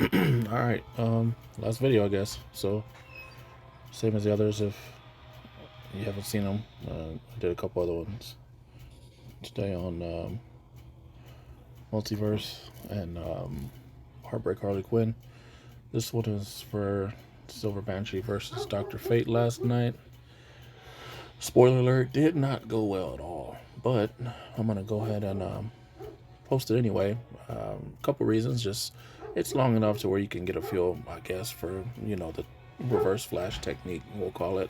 All right. Last video, I guess. So same as the others. If you haven't seen them, I did a couple other ones today on Multiverse and Heartbreak Harley Quinn. This one is for Silver Banshee versus Dr. Fate last night. Spoiler alert, did not go well at all. But I'm gonna go ahead and post it anyway. Couple reasons. Just it's long enough to where you can get a feel, I guess, for the reverse flash technique, we'll call it.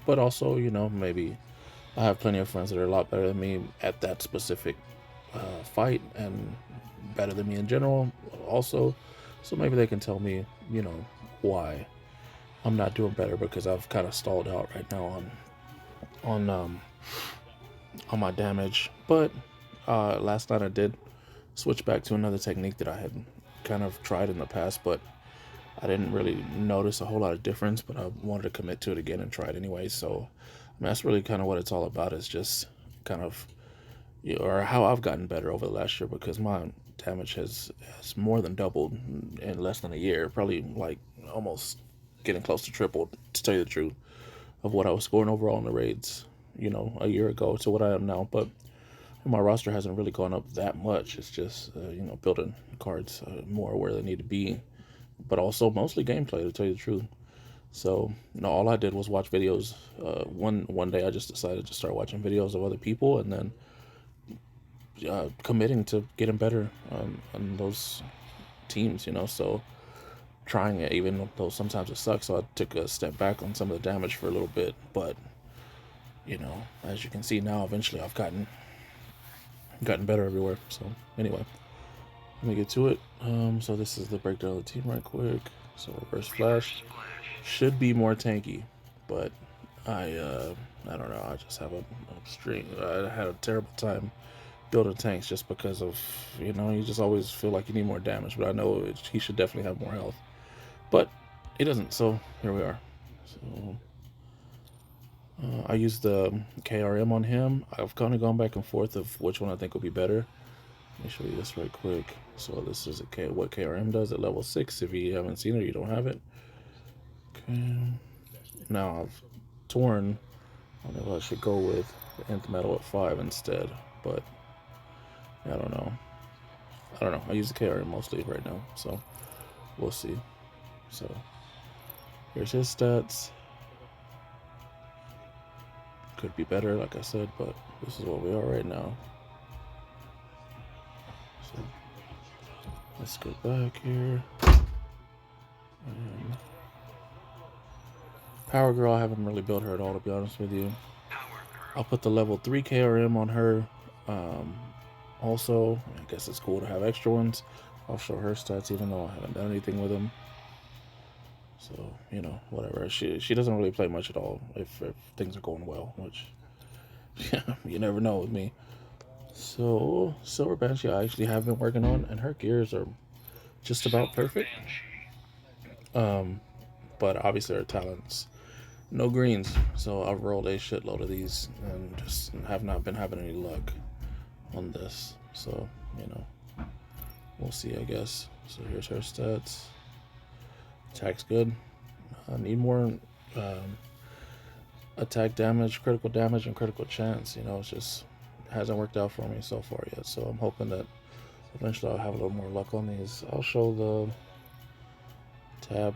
But also, maybe I have plenty of friends that are a lot better than me at that specific fight and better than me in general also. So maybe they can tell me, why I'm not doing better, because I've kind of stalled out right now on my damage. But last night I did switch back to another technique that I had kind of tried in the past, but I didn't really notice a whole lot of difference, but I wanted to commit to it again and try it anyway. So I mean, that's really kind of what it's all about, is just kind of or how I've gotten better over the last year, because my damage has more than doubled in less than a year, probably like almost getting close to tripled, to tell you the truth, of what I was scoring overall in the raids, a year ago to what I am now. But my roster hasn't really gone up that much. It's just building cards more where they need to be, but also mostly gameplay, to tell you the truth. So all I did was watch videos. One day I just decided to start watching videos of other people, and then committing to getting better on those teams. So trying it, even though sometimes it sucks. So I took a step back on some of the damage for a little bit, but as you can see now, eventually I've gotten better everywhere. So anyway, let me get to it. So this is the breakdown of the team right quick. So reverse flash should be more tanky, but I don't know. I just have a string. I had a terrible time building tanks just because of you just always feel like you need more damage. But I know he should definitely have more health, but he doesn't. So here we are. So I used the KRM on him. I've kind of gone back and forth of which one I think will be better. Let me show you this right quick. So this is what KRM does at level 6. If you haven't seen it, you don't have it. Okay. Now I've torn. I don't know if I should go with the nth metal at 5 instead, but I don't know. I use the KRM mostly right now, so we'll see. So here's his stats. Could be better, like I said, but this is what we are right now. So let's go back here. And Power Girl, I haven't really built her at all, to be honest with you. I'll put the level 3 KRM on her. Also, I guess it's cool to have extra ones. I'll show her stats even though I haven't done anything with them. So, whatever. She doesn't really play much at all if things are going well, which you never know with me. So, Silver Banshee I actually have been working on, and her gears are just about perfect. But obviously her talents, no greens. So I've rolled a shitload of these and just have not been having any luck on this. So, we'll see, I guess. So here's her stats. Attack's good. I need more attack damage, critical damage, and critical chance. It's just hasn't worked out for me so far yet. So I'm hoping that eventually I'll have a little more luck on these. I'll show the tab.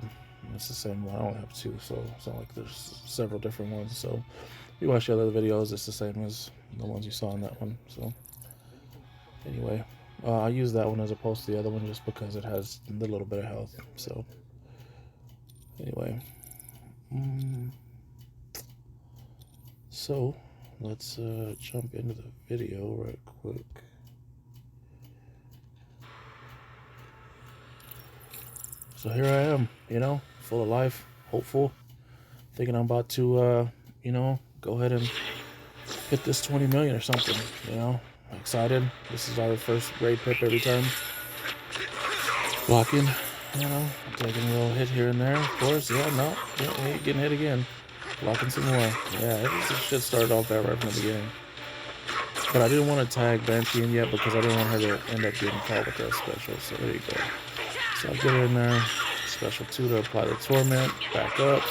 It's the same one. I only have 2, so it's not like there's several different ones. So if you watch the other videos, it's the same as the ones you saw in that one. So anyway, I use that one as opposed to the other one just because it has the little bit of health. So anyway, so let's jump into the video right quick. So here I am, full of life, hopeful, thinking I'm about to, go ahead and hit this 20 million or something, excited. This is our first raid pip every time. Blocking, taking a little hit here and there, of course. Yeah, getting hit again. Blocking some more. Yeah, this shit started off bad right from the beginning. But I didn't want to tag Banshee in yet because I didn't want her to end up getting caught with that special. So there you go. So I get her in there. Special 2 to apply the torment. Back up.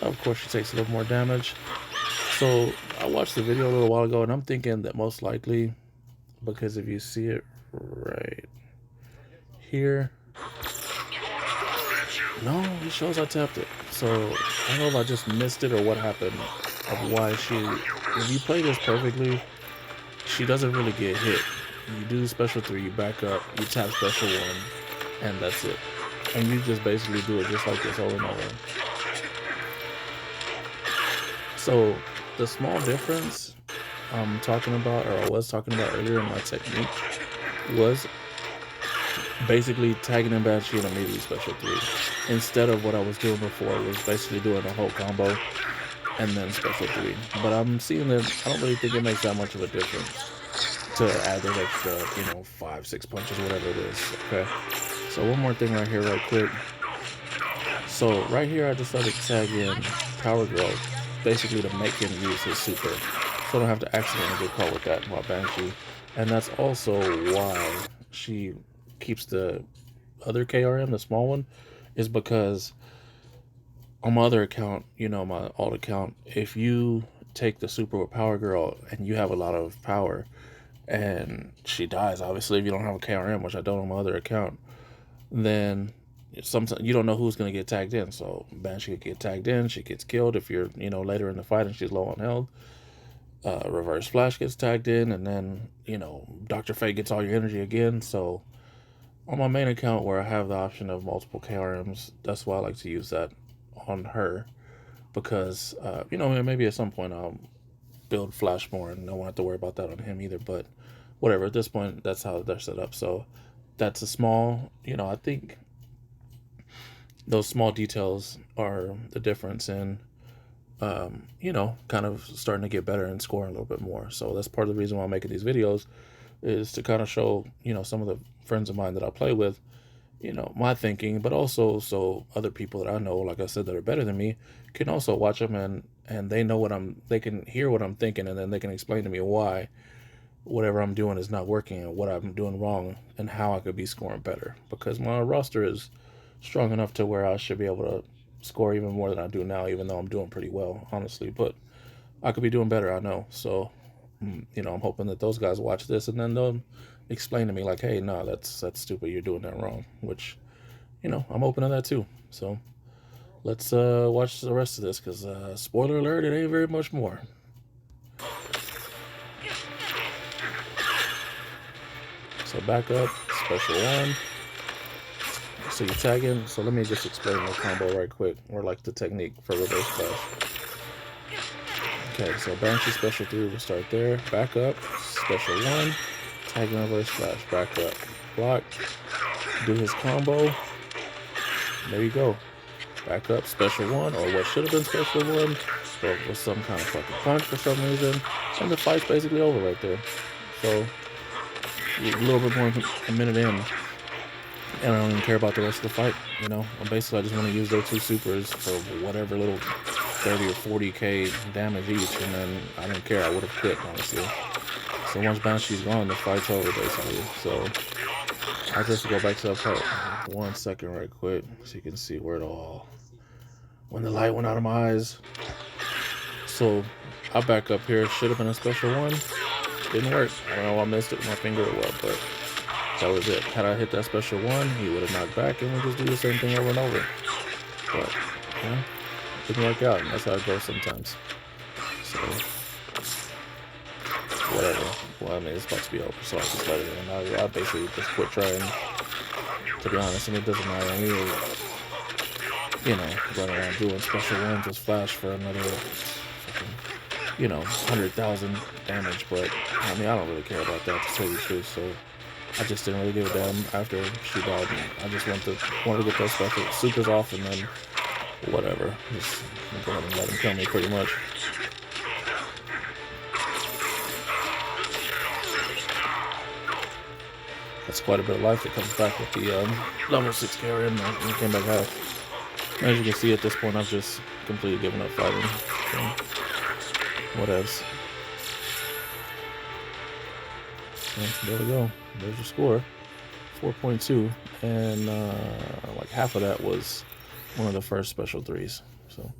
Of course, she takes a little more damage. So I watched the video a little while ago, and I'm thinking that most likely, because if you see it right here, no, it shows I tapped it. So I don't know if I just missed it or what happened of why she, if you play this perfectly, she doesn't really get hit. You do special 3, you back up, you tap special 1, and that's it. And you just basically do it just like this over and over. So the small difference I'm talking about, or I was talking about earlier in my technique, was basically tagging in Banshee and immediately special 3. Instead of what I was doing before, was basically doing a whole combo and then special 3. But I'm seeing that I don't really think it makes that much of a difference to add those extra, 5-6 punches, whatever it is. Okay. So one more thing right here, right quick. So right here, I decided to tag in Power Girl, basically to make him use his super, so I don't have to accidentally get caught with that while Banshee. And that's also why she keeps the other KRM, the small one, is because on my other account, my alt account, if you take the super with Power Girl and you have a lot of power and she dies, obviously, if you don't have a KRM, which I don't on my other account, then sometimes you don't know who's going to get tagged in. So Banshee could get tagged in, she gets killed if you're, later in the fight and she's low on health. Reverse Flash gets tagged in, and then, Dr. Fate gets all your energy again. So on my main account where I have the option of multiple KRMs, that's why I like to use that on her, because, maybe at some point I'll build Flash more and I won't have to worry about that on him either, but whatever, at this point, that's how they're set up. So that's a small, I think those small details are the difference in, kind of starting to get better and scoring a little bit more. So that's part of the reason why I'm making these videos, is to kind of show, some of the friends of mine that I play with, my thinking, but also so other people that I know, like I said, that are better than me, can also watch them and they know they can hear what I'm thinking, and then they can explain to me why whatever I'm doing is not working and what I'm doing wrong and how I could be scoring better, because my roster is strong enough to where I should be able to score even more than I do now, even though I'm doing pretty well, honestly, but I could be doing better, I know. So, I'm hoping that those guys watch this and then they'll explain to me like, hey, no, that's stupid, you're doing that wrong, which, I'm open to that too. So let's watch the rest of this, because spoiler alert, it ain't very much more. So back up, special 1. So you tag in. So let me just explain the combo right quick, or like the technique for reverse flash. Okay, so Banshee special 3 will start there. Back up, special 1, tag in reverse flash, back up, block, do his combo. There you go. Back up, special 1, or what should have been special 1, but was some kind of fucking punch for some reason, and the fight's basically over right there. So a little bit more than a minute in, and I don't even care about the rest of the fight. Basically I just want to use those 2 supers for whatever little 30 or 40k damage each, and then I don't care. I would have quit, honestly. So once Banshee's gone, the fight's over basically. So I'll just go back to that part 1 second right quick, so you can see where it all, when the light went out of my eyes. So I back up here. Should have been a special 1. Didn't work. I don't know, I missed it with my finger or what, but that was it. Had I hit that special 1, he would have knocked back, and we'll just do the same thing over and over. But didn't work out, and that's how it goes sometimes. So whatever. Well, I mean, it's about to be over, so I just let it in. I basically just quit trying, to be honest, and it doesn't matter. I mean, running around doing special 1s with Flash for another fucking, 100,000 damage, but I mean, I don't really care about that, to tell you the truth. So I just didn't really give a damn after she died. I just wanted to get those special supers off, and then whatever, just go ahead and let him kill me, pretty much. That's quite a bit of life that comes back with the level 6 carry, and it came back high. As you can see, at this point, I've just completely given up fighting. So, whatevs. So there we go. There's your score, 4.2, and like half of that was one of the first special threes. So.